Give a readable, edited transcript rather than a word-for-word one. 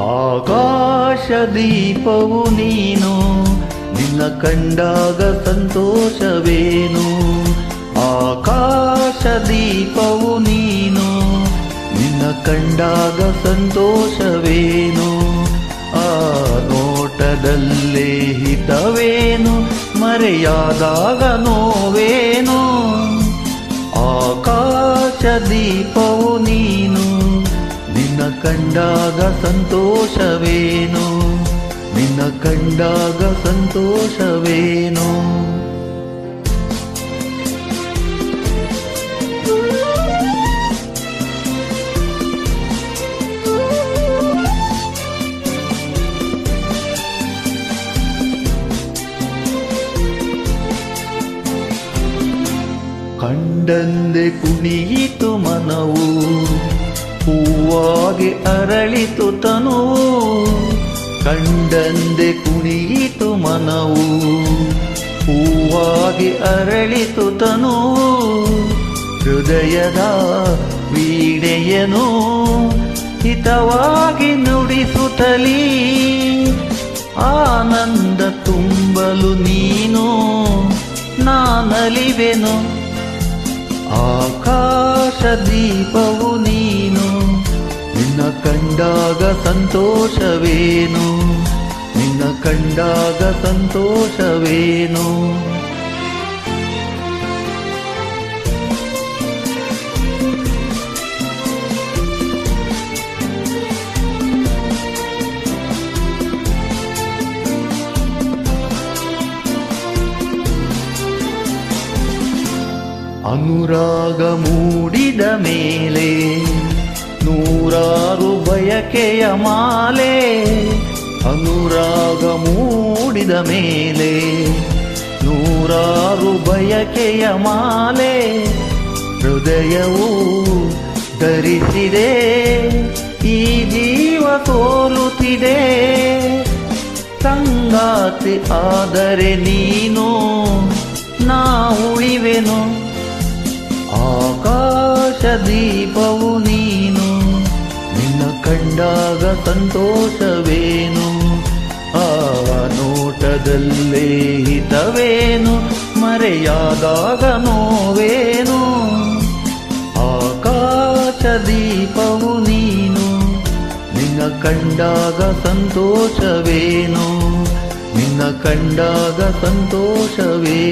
ಆಕಾಶ ದೀಪವು ನೀನು, ನಿನ್ನ ಕಂಡಾಗ ಸಂತೋಷವೇನು. ಆಕಾಶ ದೀಪವು ನೀನು, ನಿನ್ನ ಕಂಡಾಗ ಸಂತೋಷವೇನು. ಆ ನೋಟದಲ್ಲೇ ಹಿತವೇನು, ಮರೆಯಾದಾಗ ನೋವೇನು. ಆಕಾಶ ದೀಪವು ನೀನು, ನಿನ್ನ ಕಂಡಾಗ ಸಂತೋಷವೇನು, ನಿನ್ನ ಕಂಡಾಗ ಸಂತೋಷವೇನು. ಕಂಡಂದೆ ಕುಣಿಯಿತು ಮನವು, ಹೂವಾಗಿ ಅರಳಿತು ತನುವು. ಕಂಡಂದೆ ಕುಣಿಯಿತು ಮನವು, ಹೂವಾಗಿ ಅರಳಿತು ತನುವು. ಹೃದಯದ ವೀಣೆಯನು ಹಿತವಾಗಿ ನುಡಿಸುತ್ತಲೀ, ಆನಂದ ತುಂಬಲು ನೀನು ನಾನಲಿವೆನು. ಆಕಾಶ ದೀಪವು ನೀನು, ನಿನ್ನ ಕಂಡಾಗ ಸಂತೋಷವೇನು, ನಿನ್ನ ಕಂಡಾಗ ಸಂತೋಷವೇನು. ಅನುರಾಗ ಮೂಡಿದ ಮೇಲೆ ನೂರಾರು ಬಯಕೆಯ ಮಾಲೆ. ಅನುರಾಗ ಮೂಡಿದ ಮೇಲೆ ನೂರಾರು ಬಯಕೆಯ ಮಾಲೆ. ಹೃದಯವು ಧರಿಸಿದೆ, ಈ ಜೀವ ಸೋಲುತ್ತಿದೆ. ಸಂಗಾತಿ ಆದರೆ ನೀನು, ನಾ ಉಳಿವೆನು. ಆಕಾಶ ದೀಪವು ನೀನು, ನಿನ್ನ ಕಂಡಾಗ ಸಂತೋಷವೇನು. ಆ ನೋಟದಲ್ಲೇ ಹಿತವೇನು, ಮರೆಯಾದಾಗ ನೋವೇನು. ಆಕಾಶ ದೀಪವು ನೀನು, ನಿನ್ನ ಕಂಡಾಗ ಸಂತೋಷವೇನು, ನಿನ್ನ ಕಂಡಾಗ ಸಂತೋಷವೇನು.